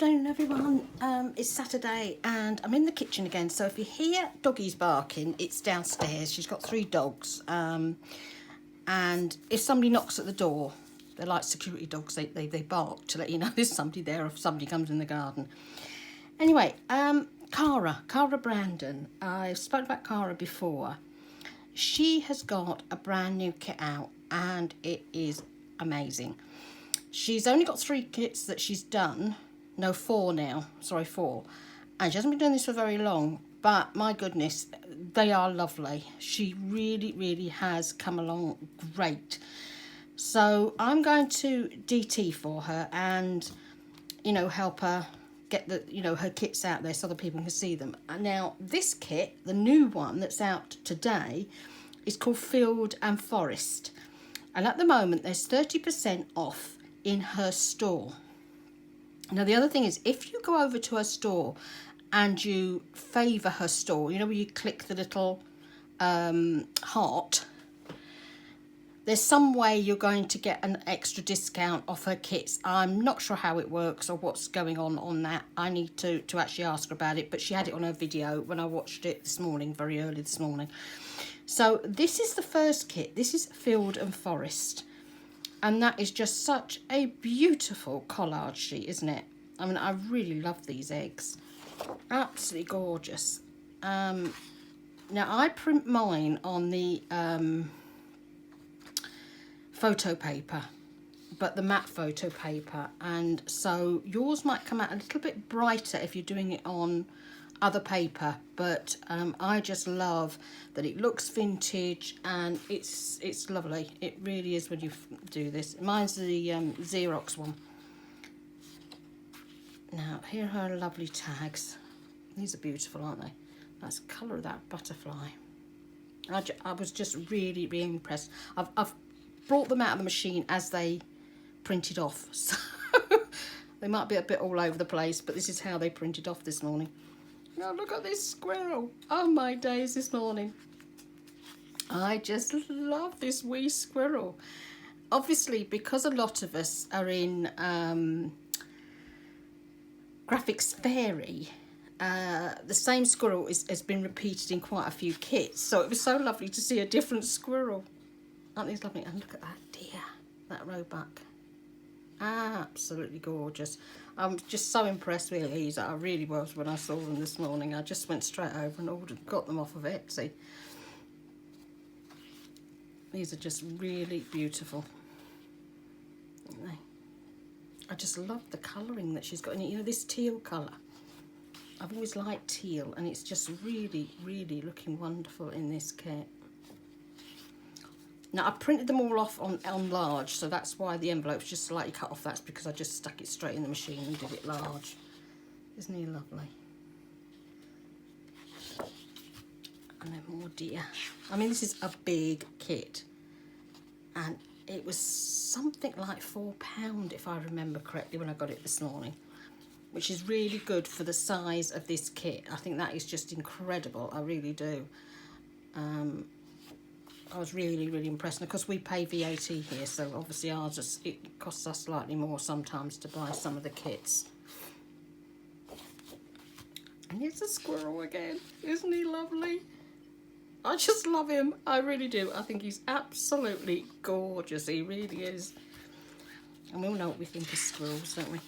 afternoon, everyone. It's Saturday and I'm in the kitchen again. So if you hear doggies barking, it's downstairs. She's got 3 dogs. And if somebody knocks at the door, they're like security dogs. They bark to let you know there's somebody there if somebody comes in the garden. Anyway, Cara Brandon. I've spoken about Cara before. She has got a brand new kit out and it is amazing. She's only got 3 kits that she's done. No, 4 now. Sorry, 4. And she hasn't been doing this for very long. But my goodness, they are lovely. She really, really has come along great. So I'm going to DT for her and, you know, help her get the, you know, her kits out there so other people can see them. And now this kit, the new one that's out today, is called Field and Forest. And at the moment, there's 30% off in her store. Now the other thing is, if you go over to her store and you favour her store, you know where you click the little heart, there's some way you're going to get an extra discount off her kits. I'm not sure how it works or what's going on that. I need to actually ask her about it, but she had it on her video when I watched it this morning, very early this morning. So this is the first kit. This is Field and Forest. And that is just such a beautiful collage sheet, isn't it? I mean, I really love these eggs. Absolutely gorgeous. Now, I print mine on the photo paper, but the matte photo paper. And so yours might come out a little bit brighter if you're doing it on other paper, but I just love that it looks vintage and it's lovely. It really is when you do this. Mine's the Xerox one. Now here are her lovely tags. These are beautiful, aren't they? That's the colour of that butterfly. I was just really, really impressed. I've brought them out of the machine as they printed off, so they might be a bit all over the place, but this is how they printed off this morning. Now look at this squirrel. Oh my days, this morning. I just love this wee squirrel. Obviously, because a lot of us are in Graphics Fairy, the same squirrel has been repeated in quite a few kits. So it was so lovely to see a different squirrel. Aren't these lovely? And look at that deer, that roebuck. Absolutely gorgeous. I'm just so impressed with these. I really was when I saw them this morning. I just went straight over and ordered, got them off of Etsy. These are just really beautiful, aren't they? I just love the colouring that she's got in it. You know, this teal colour. I've always liked teal, and it's just really, really looking wonderful in this kit. Now, I printed them all off on large, so that's why the envelope's just slightly cut off. That's because I just stuck it straight in the machine and did it large. Isn't he lovely? And then more deer. I mean, this is a big kit. And it was something like £4, if I remember correctly, when I got it this morning. Which is really good for the size of this kit. I think that is just incredible. I really do. I was really, really impressed. And of course, we pay VAT here, so obviously it costs us slightly more sometimes to buy some of the kits. And here's a squirrel again. Isn't he lovely? I just love him. I really do. I think he's absolutely gorgeous. He really is. And we all know what we think of squirrels, don't we?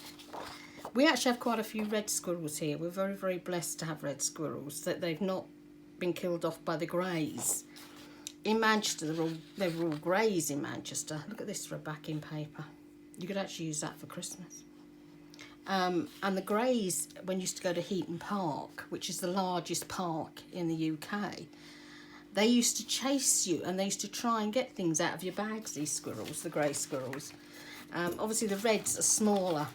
We actually have quite a few red squirrels here. We're very, very blessed to have red squirrels, that they've not been killed off by the greys. In Manchester, they were all greys in Manchester. Look at this for a backing paper. You could actually use that for Christmas. And the greys, when you used to go to Heaton Park, which is the largest park in the UK, they used to chase you and they used to try and get things out of your bags, these squirrels, the grey squirrels. Obviously the reds are smaller.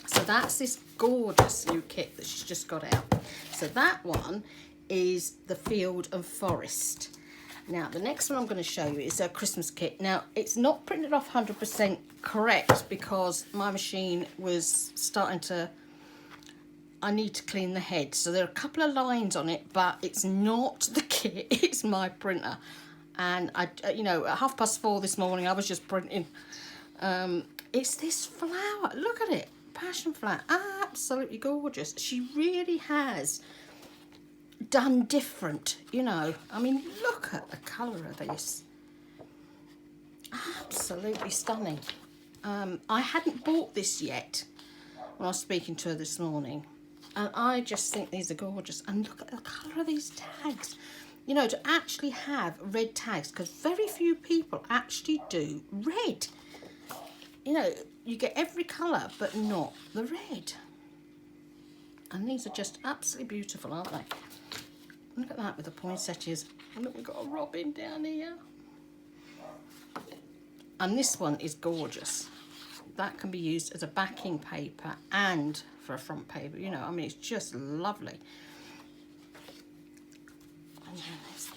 So that's this gorgeous new kit that she's just got out. So that one is the Field and Forest. Now, the next one I'm going to show you is a Christmas kit. Now, it's not printed off 100% correct because my machine was starting to... I need to clean the head. So there are a couple of lines on it, but it's not the kit. It's my printer. And, you know, at 4:30 this morning, I was just printing. It's this flower. Look at it. passion flat. Absolutely gorgeous. She really has done different, you know. I mean, look at the colour of this. Absolutely stunning. I hadn't bought this yet when I was speaking to her this morning, and I just think these are gorgeous. And look at the colour of these tags. You know, to actually have red tags, because very few people actually do red. You know, you get every colour, but not the red. And these are just absolutely beautiful, aren't they? Look at that with the poinsettias. And look, we've got a robin down here. And this one is gorgeous. That can be used as a backing paper and for a front paper. You know, I mean, it's just lovely. As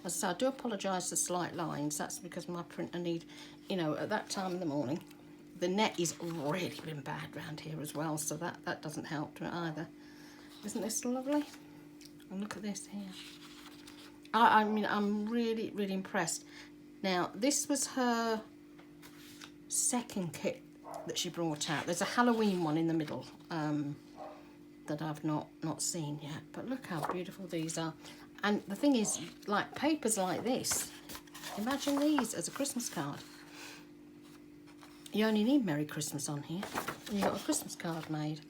I say, I do apologise for slight lines. That's because my printer need, you know, at that time in the morning, the net is really been bad around here as well, so that doesn't help to it either. Isn't this lovely? And look at this here. I mean, I'm really, really impressed. Now, this was her second kit that she brought out. There's a Halloween one in the middle that I've not seen yet. But look how beautiful these are. And the thing is, like papers like this, imagine these as a Christmas card. You only need Merry Christmas on here, and you've got a Christmas card made.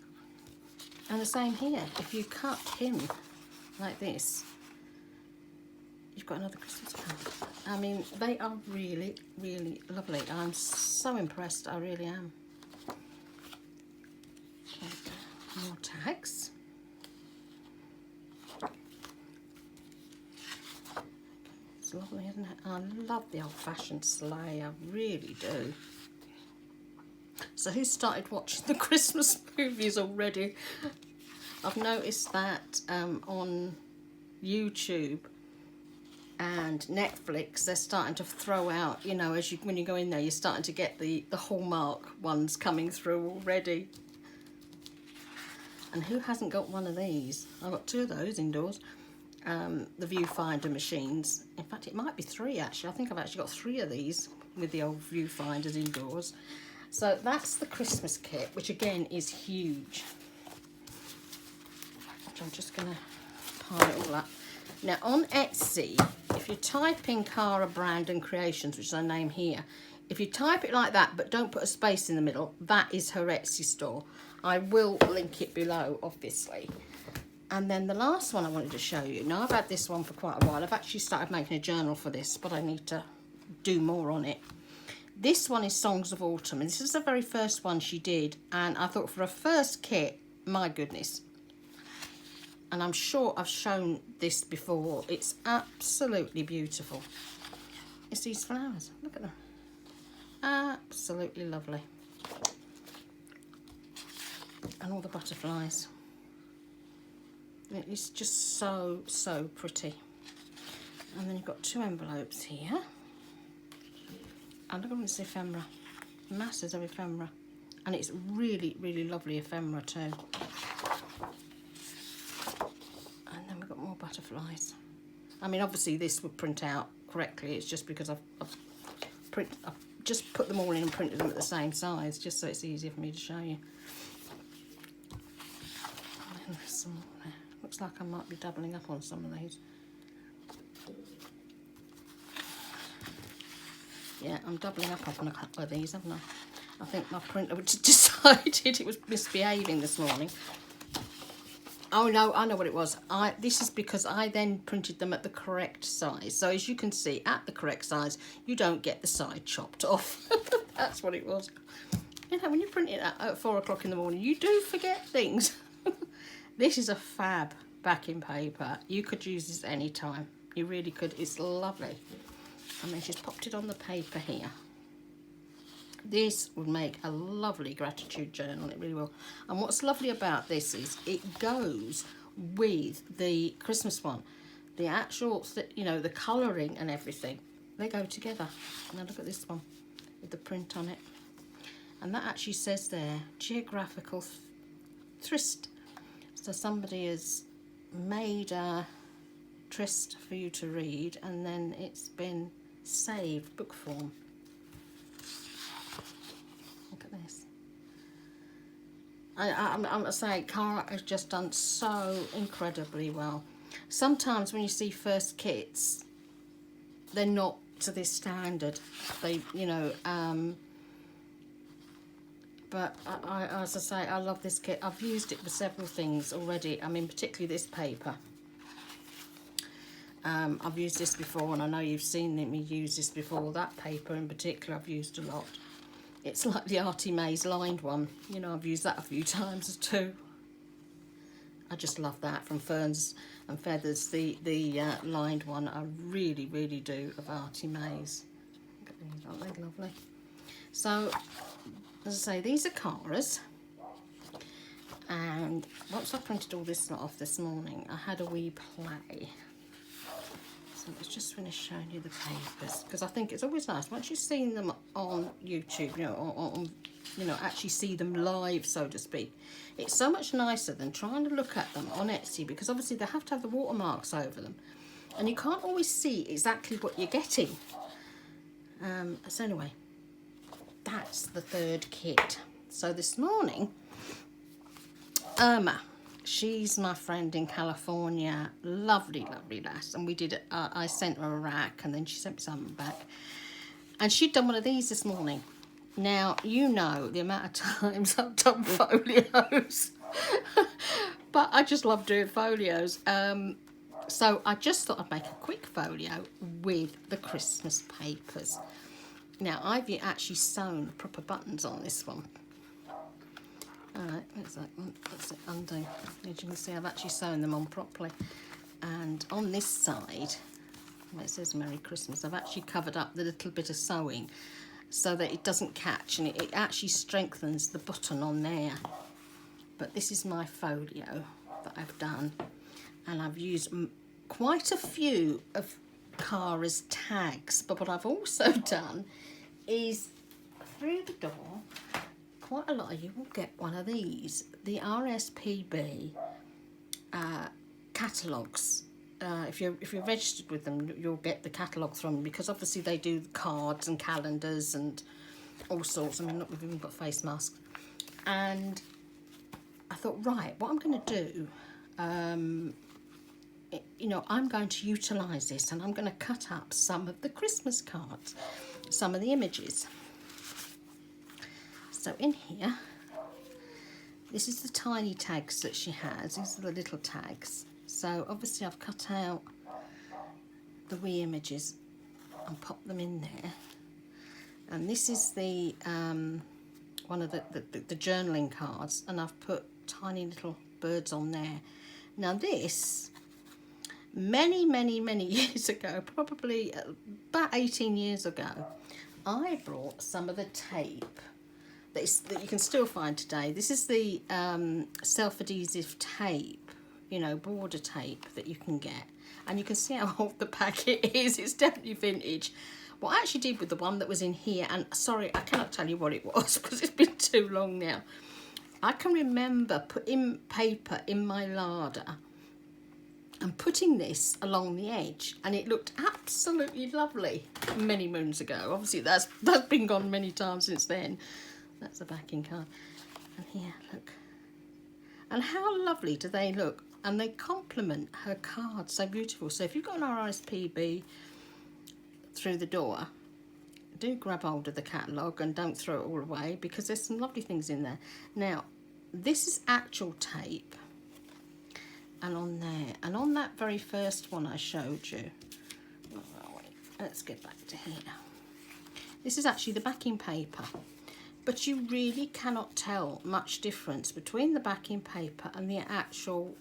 And the same here. If you cut him like this, you've got another Christmas card. I mean, they are really, really lovely. I'm so impressed. I really am. More tags. It's lovely, isn't it? I love the old-fashioned sleigh. I really do. So who started watching the Christmas movies already? I've noticed that on YouTube and Netflix, they're starting to throw out, you know, when you go in there, you're starting to get the Hallmark ones coming through already. And who hasn't got one of these? I've got two of those indoors. The viewfinder machines. In fact, it might be three actually. I think I've actually got three of these with the old viewfinders indoors. So that's the Christmas kit, which again is huge. Which I'm just going to pile it all up. Now on Etsy, if you type in Cara Brand and Creations, which is her name here, if you type it like that but don't put a space in the middle, that is her Etsy store. I will link it below, obviously. And then the last one I wanted to show you. Now I've had this one for quite a while. I've actually started making a journal for this, but I need to do more on it. This one is Songs of Autumn, and this is the very first one she did. And I thought for a first kit, my goodness. And I'm sure I've shown this before. It's absolutely beautiful. It's these flowers. Look at them. Absolutely lovely. And all the butterflies. It's just so, so pretty. And then you've got two envelopes here. And look at this ephemera. Masses of ephemera. And it's really, really lovely ephemera too. And then we've got more butterflies. I mean, obviously this would print out correctly. It's just because I've just put them all in and printed them at the same size, just so it's easier for me to show you. And there's some more there. Looks like I might be doubling up on some of these. Yeah, I'm doubling up on a couple of these, haven't I? I think my printer decided it was misbehaving this morning. Oh no, I know what it was. This is because I then printed them at the correct size. So as you can see, at the correct size, you don't get the side chopped off. That's what it was. You know, when you print it at 4 o'clock in the morning, you do forget things. This is a fab backing paper. You could use this any time. You really could. It's lovely. And then she's popped it on the paper here. This would make a lovely gratitude journal, it really will. And what's lovely about this is it goes with the Christmas one. The actual, you know, the colouring and everything, they go together. Now look at this one with the print on it. And that actually says there, geographical tryst. So somebody has made a tryst for you to read, and then it's been saved book form. Look at this. I'm saying Cara has just done so incredibly well. Sometimes when you see first kits, they're not to this standard. They, you know, but as I say, I love this kit. I've used it for several things already. I mean, particularly this paper. I've used this before, and I know you've seen me use this before. That paper in particular I've used a lot. It's like the Artie Mays lined one. You know, I've used that a few times too. I just love that from Ferns and Feathers. The lined one, I really, really do, of Artie Mays. Aren't they lovely? So, as I say, these are Cara's. And once I printed all this lot off this morning, I had a wee play. So let's just finish showing you the papers, because I think it's always nice once you've seen them on YouTube, you know, on you know, actually see them live, so to speak. It's so much nicer than trying to look at them on Etsy, because obviously they have to have the watermarks over them, and you can't always see exactly what you're getting. So anyway, that's the third kit. So this morning, Irma. She's my friend in California, lovely, lovely lass, and we did. I sent her a rack, and then she sent me some back, and she'd done one of these this morning. Now you know the amount of times I've done folios, but I just love doing folios. So I just thought I'd make a quick folio with the Christmas papers. Now I've actually sewn proper buttons on this one. Alright, where's that one? That's it, undo. As you can see, I've actually sewn them on properly. And on this side, where it says Merry Christmas, I've actually covered up the little bit of sewing so that it doesn't catch, and it actually strengthens the button on there. But this is my folio that I've done, and I've used quite a few of Cara's tags. But what I've also done is, through the door, quite a lot of you will get one of these, the RSPB catalogues. If you're registered with them, you'll get the catalogue from them, because obviously they do cards and calendars and all sorts. I mean, look, we've even got face masks. And I thought, right, what I'm going to do, you know, I'm going to utilise this, and I'm going to cut up some of the Christmas cards, some of the images. So in here, this is the tiny tags that she has. These are the little tags. So obviously I've cut out the wee images and popped them in there. And this is the one of the journaling cards, and I've put tiny little birds on there. Now this, many years ago, probably about 18 years ago, I brought some of the tape that you can still find today. This is the self-adhesive tape, you know, border tape that you can get. And you can see how old the packet is. It's definitely vintage. What I actually did with the one that was in here, and sorry, I cannot tell you what it was because it's been too long now. I can remember putting paper in my larder and putting this along the edge, and it looked absolutely lovely many moons ago. Obviously, that's been gone many times since then. That's the backing card. And here, look. And how lovely do they look? And they complement her card so beautiful. So if you've got an RSPB through the door, do grab hold of the catalogue and don't throw it all away, because there's some lovely things in there. Now, this is actual tape. And on there, and on that very first one I showed you, let's get back to here. This is actually the backing paper. But you really cannot tell much difference between the backing paper and the actual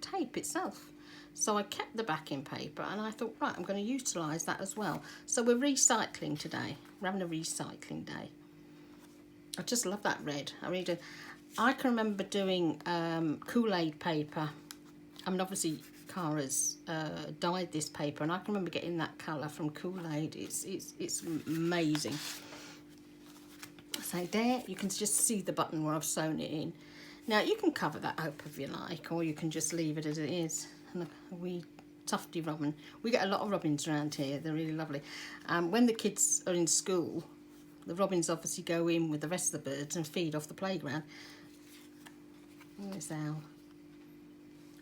tape itself. So I kept the backing paper, and I thought, right, I'm going to utilise that as well. So we're recycling today. We're having a recycling day. I just love that red. I really do. I can remember doing Kool-Aid paper. I mean, obviously Cara's dyed this paper, and I can remember getting that colour from Kool-Aid. It's amazing. So there, you can just see the button where I've sewn it in. Now, you can cover that up if you like, or you can just leave it as it is. And a wee tufty robin. We get a lot of robins around here. They're really lovely. When the kids are in school, the robins obviously go in with the rest of the birds and feed off the playground. There's Al.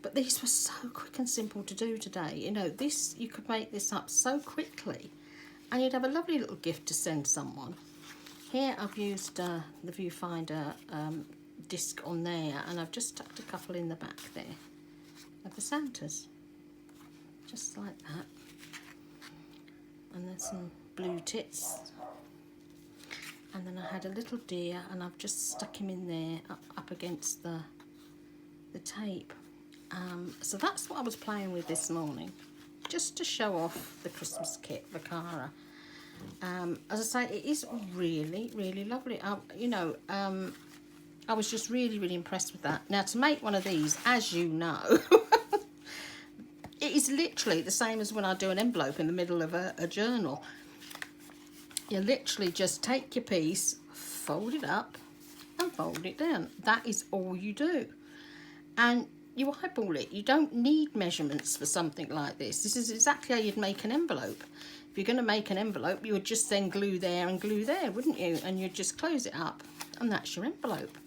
But these were so quick and simple to do today. You know, this, you could make this up so quickly and you'd have a lovely little gift to send someone. Here I've used the viewfinder disc on there, and I've just tucked a couple in the back there of the Santas. Just like that. And there's some blue tits. And then I had a little deer, and I've just stuck him in there up against the tape. So that's what I was playing with this morning, just to show off the Christmas kit for Cara. As I say, it is really, really lovely. You know, I was just really, really impressed with that. Now, to make one of these, as you know, it is literally the same as when I do an envelope in the middle of a journal. You literally just take your piece, fold it up and fold it down. That is all you do. And you eyeball it. You don't need measurements for something like this. This is exactly how you'd make an envelope. If you're going to make an envelope, you would just then glue there and glue there, wouldn't you? And you'd just close it up, and that's your envelope.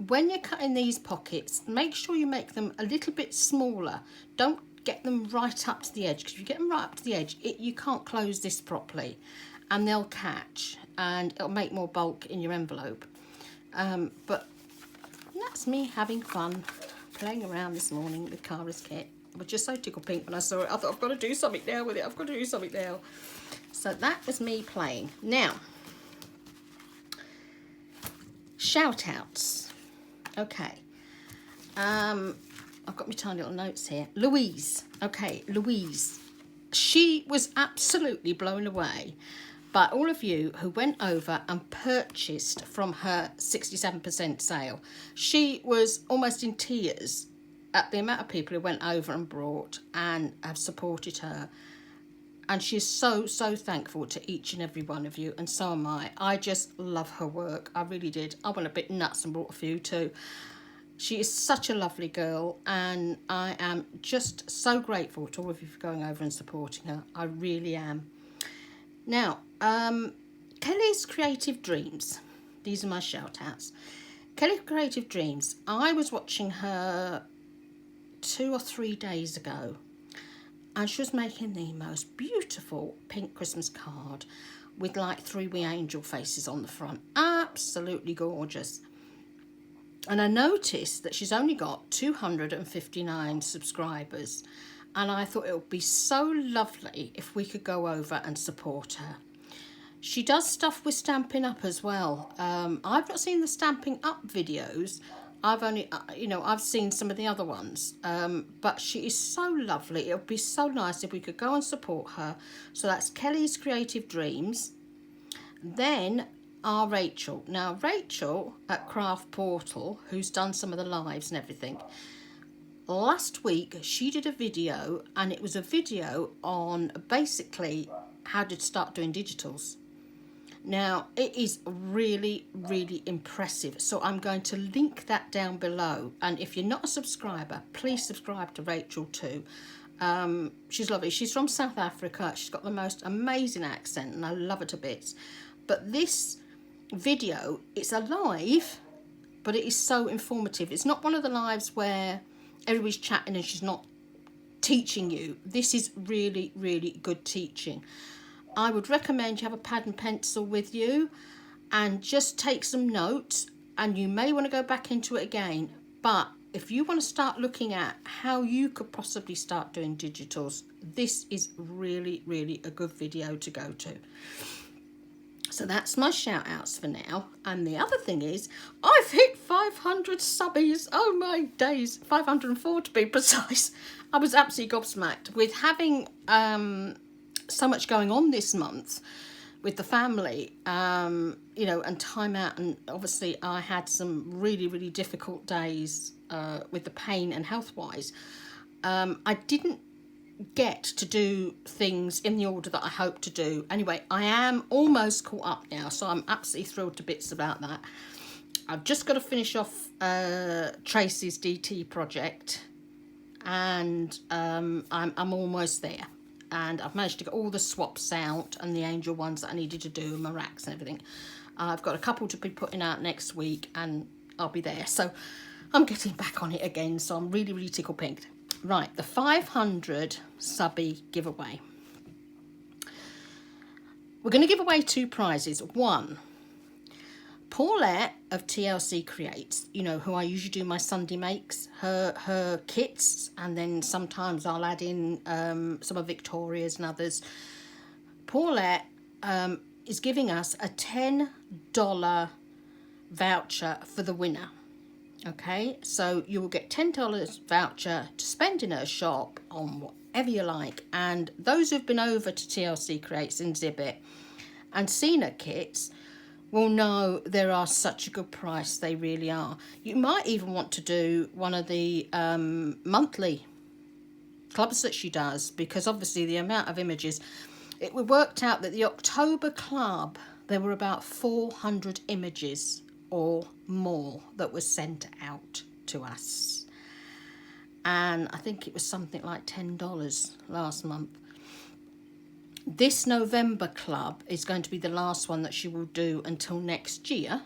When you're cutting these pockets, make sure you make them a little bit smaller. Don't get them right up to the edge, because if you get them right up to the edge, you can't close this properly, and they'll catch, and it'll make more bulk in your envelope. But that's me having fun playing around this morning with Cara's kit. I was just so tickle pink when I saw it. I thought, I've got to do something now with it. I've got to do something now. So that was me playing. Now, shout outs. Okay. I've got my tiny little notes here. Louise. Okay, Louise. She was absolutely blown away by all of you who went over and purchased from her 67% sale. She was almost in tears at the amount of people who went over and brought and have supported her. And she's so, so thankful to each and every one of you, and so am I. I just love her work. I really did. I went a bit nuts and brought a few too. She is such a lovely girl, and I am just so grateful to all of you for going over and supporting her. I really am. Now, Kelly's Creative Dreams. These are my shout outs. Kelly's Creative Dreams. I was watching her 2 or 3 days ago, and she was making the most beautiful pink Christmas card with like 3 wee angel faces on the front. Absolutely gorgeous. And I noticed that she's only got 259 subscribers, and I thought it would be so lovely if we could go over and support her. She does stuff with Stampin' Up as well. I've not seen the Stampin' Up videos. I've only, I've seen some of the other ones. But she is so lovely. It would be so nice if we could go and support her. So that's Kelly's Creative Dreams. Then our Rachel. Now, Rachel at Craft Portal, who's done some of the lives and everything, last week she did a video, and it was a video on basically how to start doing digitals. Now, it is really, really impressive. So I'm going to link that down below. And if you're not a subscriber, please subscribe to Rachel too. She's lovely. She's from South Africa. She's got the most amazing accent, and I love her to bits. But this video, it's a live, but it is so informative. It's not one of the lives where everybody's chatting and she's not teaching you. This is really, really good teaching. I would recommend you have a pad and pencil with you and just take some notes, and you may want to go back into it again. But if you want to start looking at how you could possibly start doing digitals, this is really, really a good video to go to. So that's my shout outs for now. And the other thing is, I've hit 500 subbies. Oh my days, 504 to be precise. I was absolutely gobsmacked with having so much going on this month with the family, and time out. And obviously I had some really, really difficult days with the pain and health wise. I didn't get to do things in the order that I hoped to do. Anyway, I am almost caught up now, so I'm absolutely thrilled to bits about that. I've just got to finish off Tracy's DT project, and I'm almost there. And I've managed to get all the swaps out and the angel ones that I needed to do, and my racks and everything. I've got a couple to be putting out next week, and I'll be there. So I'm getting back on it again, so I'm really, really tickle pink. Right, the 500 subby giveaway. We're going to give away 2 prizes. One, Paulette of TLC Creates, you know, who I usually do my Sunday makes, her kits, and then sometimes I'll add in some of Victoria's and others. Paulette is giving us a $10 voucher for the winner. Okay, so you will get $10 voucher to spend in her shop on whatever you like. And those who've been over to TLC Creates in Zibbet and seen her kits will know there are such a good price. They really are. You might even want to do one of the monthly clubs that she does, because obviously the amount of images, it worked out that the October club, there were about 400 images or more that was sent out to us, and I think it was something like $10 last month. This November club is going to be the last one that she will do until next year,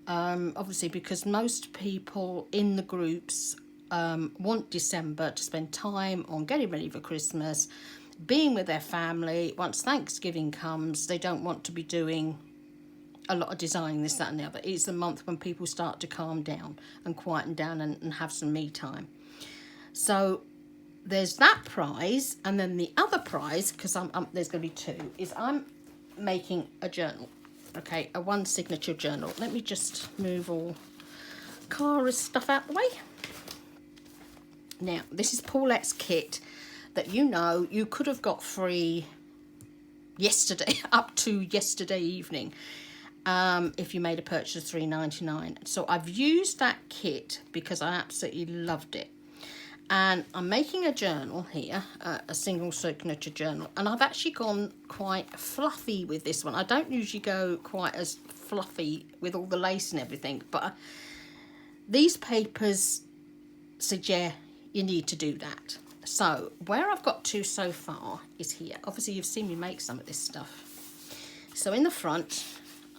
obviously because most people in the groups want December to spend time on getting ready for Christmas, being with their family. Once Thanksgiving comes, they don't want to be doing a lot of designing, this, that and the other. It's the month when people start to calm down and quieten down and have some me time. So there's that prize, and then the other prize, because there's going to be 2, is I'm making a journal. Okay, a 1 signature journal. Let me just move all Cara's stuff out the way. Now, this is Paulette's kit that you could have got free yesterday, up to yesterday evening, if you made a purchase of $3.99. So I've used that kit because I absolutely loved it. And I'm making a journal here, a single signature journal, and I've actually gone quite fluffy with this one. I don't usually go quite as fluffy with all the lace and everything, but these papers suggest you need to do that. So where I've got to so far is here. Obviously you've seen me make some of this stuff. So in the front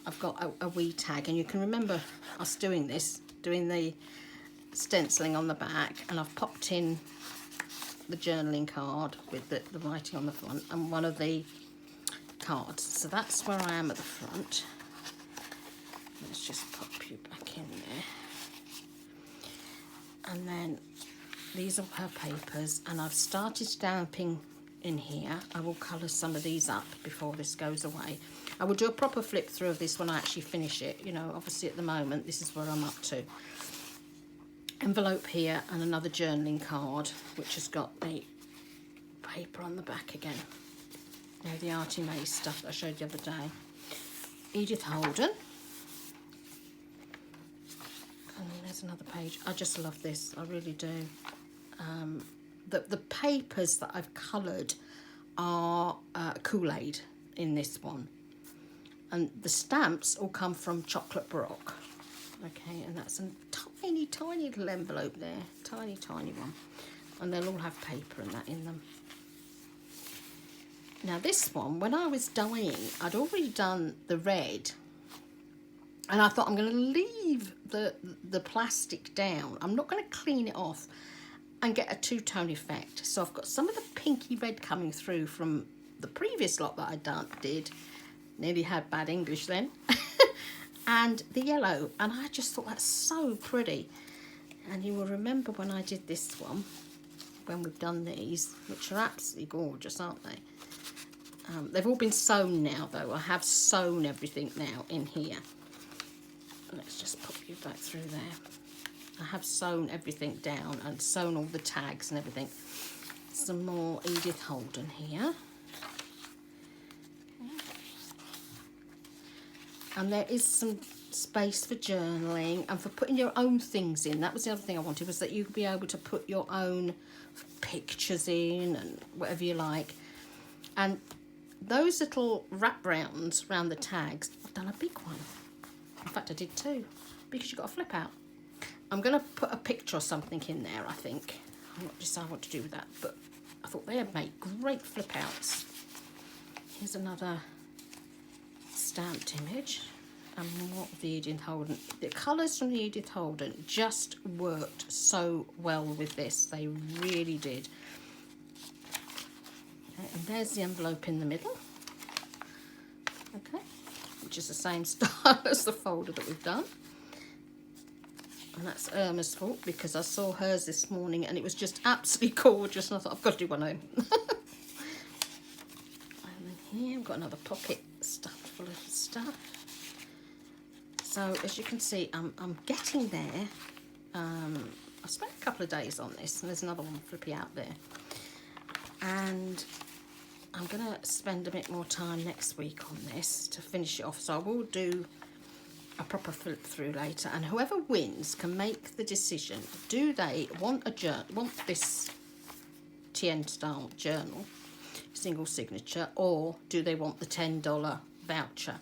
I've got a wee tag, and you can remember us doing the stenciling on the back, and I've popped in the journaling card with the writing on the front and one of the cards. So that's where I am at the front. Let's just pop you back in there. And then these are her papers, and I've started stamping in here. I will colour some of these up before this goes away. I will do a proper flip through of this when I actually finish it. You know, obviously at the moment this is where I'm up to. Envelope here, and another journaling card which has got the paper on the back again. You know, the Artie May stuff that I showed you the other day. Edith Holden. And there's another page. I just love this, I really do. The papers that I've coloured are Kool-Aid in this one. And the stamps all come from Chocolate Baroque. Okay, and that's a tiny, tiny little envelope there. Tiny, tiny one. And they'll all have paper and that in them. Now this one, when I was dyeing, I'd already done the red. And I thought I'm going to leave the plastic down. I'm not going to clean it off and get a two-tone effect. So I've got some of the pinky red coming through from the previous lot that I did. Nearly had bad English then. And the yellow. And I just thought that's so pretty. And you will remember when I did this one, when we've done these, which are absolutely gorgeous, aren't they? They've all been sewn now, though. I have sewn everything now in here. Let's just pop you back through there. I have sewn everything down and sewn all the tags and everything. Some more Edith Holden here. And there is some space for journaling and for putting your own things in. That was the other thing I wanted, was that you could be able to put your own pictures in and whatever you like. And those little wrap rounds around the tags, I've done a big one. In fact, I did two, because you've got to flip out. I'm going to put a picture or something in there, I think. I'm not deciding what to do with that, but I thought they would make great flip outs. Here's another stamped image. and more of the Edith Holden. The colours from the Edith Holden just worked so well with this. They really did. Okay, and there's the envelope in the middle. Okay, which is the same style as the folder that we've done. And that's Irma's fault, because I saw hers this morning and it was just absolutely gorgeous, and I thought, I've got to do one home. And then here we've got another pocket stuffed full of stuff. So as you can see, I'm getting there. I spent a couple of days on this, and there's another one flippy out there. And I'm going to spend a bit more time next week on this to finish it off. So I will do a proper flip through later, and whoever wins can make the decision. Do they want this TN style journal, single signature, or do they want the $10 voucher?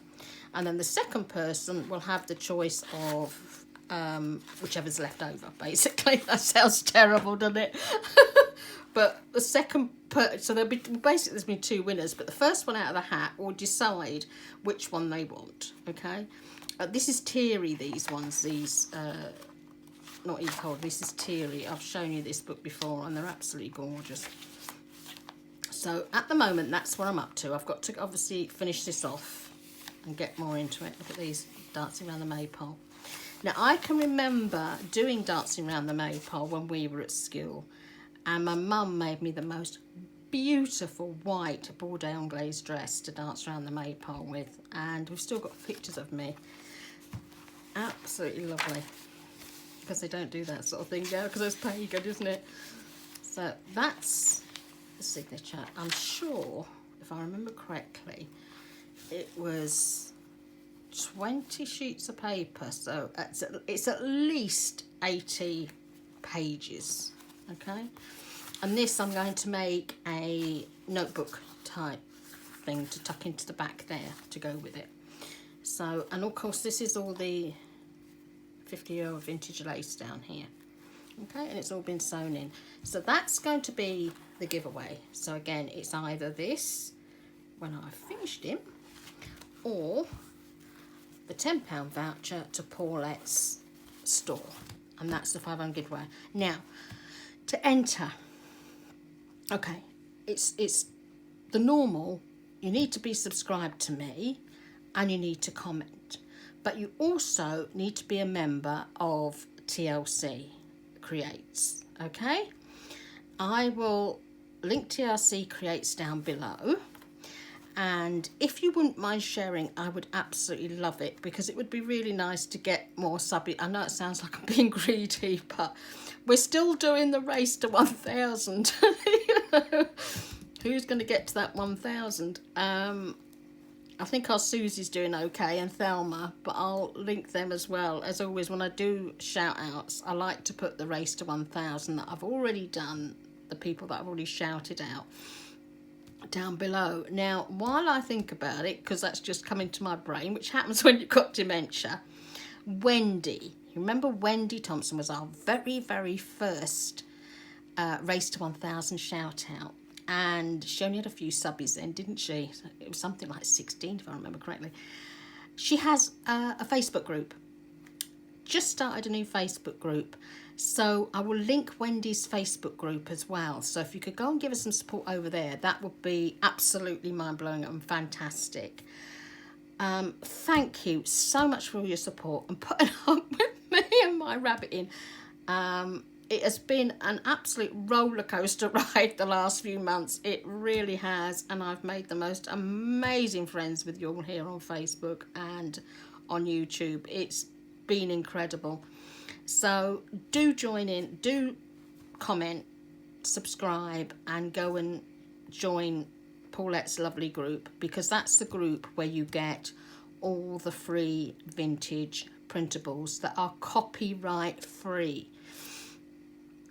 And then the second person will have the choice of whichever's left over, basically. That sounds terrible, doesn't it? But the second so there'll be basically, there's been two winners, but the first one out of the hat will decide which one they want. Okay, this is Teary, these ones, these not Edith Holden, this is Teary. I've shown you this book before and they're absolutely gorgeous. So at the moment, that's what I'm up to. I've got to obviously finish this off and get more into it. Look at these, Dancing Around the Maypole. Now I can remember doing Dancing Around the Maypole when we were at school, and my mum made me the most beautiful white Bordeaux Anglaise dress to dance around the Maypole with, and we've still got pictures of me. Absolutely lovely, because they don't do that sort of thing now, because it's pagan, isn't it? So that's the signature. I'm sure, if I remember correctly, it was 20 sheets of paper, so it's at least 80 pages. Okay, and this I'm going to make a notebook type thing to tuck into the back there to go with it. So, and of course this is all the 50-year vintage lace down here. Okay, and it's all been sewn in. So that's going to be the giveaway. So again, it's either this when I've finished him, or the £10 voucher to Paulette's store, and that's the 500 giveaway. Now, to enter, okay, it's the normal. You need to be subscribed to me and you need to comment, but you also need to be a member of TLC Creates. Okay, I will link TLC Creates down below, and if you wouldn't mind sharing, I would absolutely love it, because it would be really nice to get more subbies. I know it sounds like I'm being greedy, but we're still doing the race to 1,000. You know, who's going to get to that 1,000? I think our Susie's doing okay, and Thelma, but I'll link them as well. As always, when I do shout outs, I like to put the race to 1,000 that I've already done, the people that I've already shouted out, down below. Now, while I think about it, because that's just coming to my brain, which happens when you've got dementia, Wendy, you remember Wendy Thompson was our very, very first race to 1,000 shout out, and she only had a few subbies then, didn't she? It was something like 16 if I remember correctly. She has a Facebook group, just started a new Facebook group, so I will link Wendy's Facebook group as well. So if you could go and give us some support over there, that would be absolutely mind-blowing and fantastic. Thank you so much for all your support and putting up with me and my rabbiting. It has been an absolute roller coaster ride the last few months. It really has, and I've made the most amazing friends with you all here on Facebook and on YouTube. It's been incredible. So do join in, do comment, subscribe, and go and join Paulette's lovely group, because that's the group where you get all the free vintage printables that are copyright free.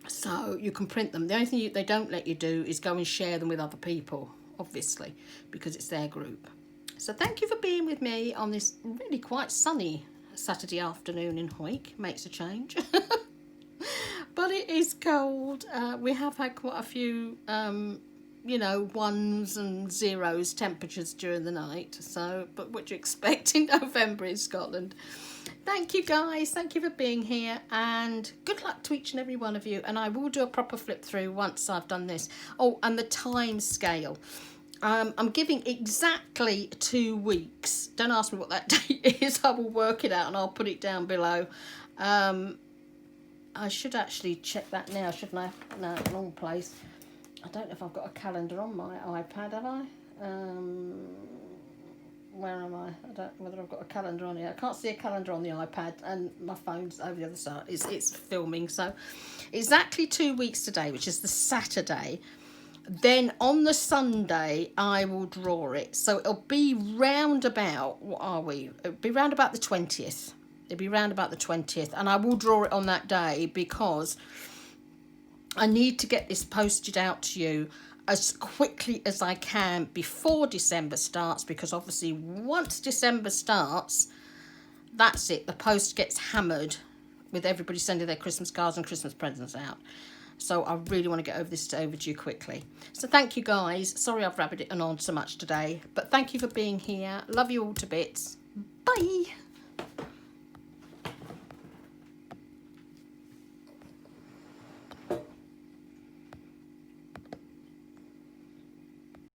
So you can print them. The only thing they don't let you do is go and share them with other people, obviously, because it's their group. So thank you for being with me on this really quite sunny Saturday afternoon in Hawick. Makes a change. But it is cold. We have had quite a few you know, 1s and 0s temperatures during the night. So, but what do you expect in November in Scotland? Thank you guys, thank you for being here, and good luck to each and every one of you. And I will do a proper flip through once I've done this. Oh, and the time scale. I'm giving exactly 2 weeks. Don't ask me what that date is. I will work it out and I'll put it down below. I should actually check that now, shouldn't I? No, wrong place. I don't know if I've got a calendar on my iPad, have I? Where am I? I don't know whether I've got a calendar on here. I can't see a calendar on the iPad, and my phone's over the other side. It's filming. So exactly 2 weeks today, which is the Saturday. Then on the Sunday, I will draw it. So it'll be round about, what are we? It'll be round about the 20th. It'll be round about the 20th. And I will draw it on that day because I need to get this posted out to you as quickly as I can before December starts, because obviously once December starts, that's it. The post gets hammered with everybody sending their Christmas cards and Christmas presents out. So I really want to get over this overdue quickly. So thank you guys. Sorry I've rabbited on so much today, but thank you for being here. Love you all to bits. Bye.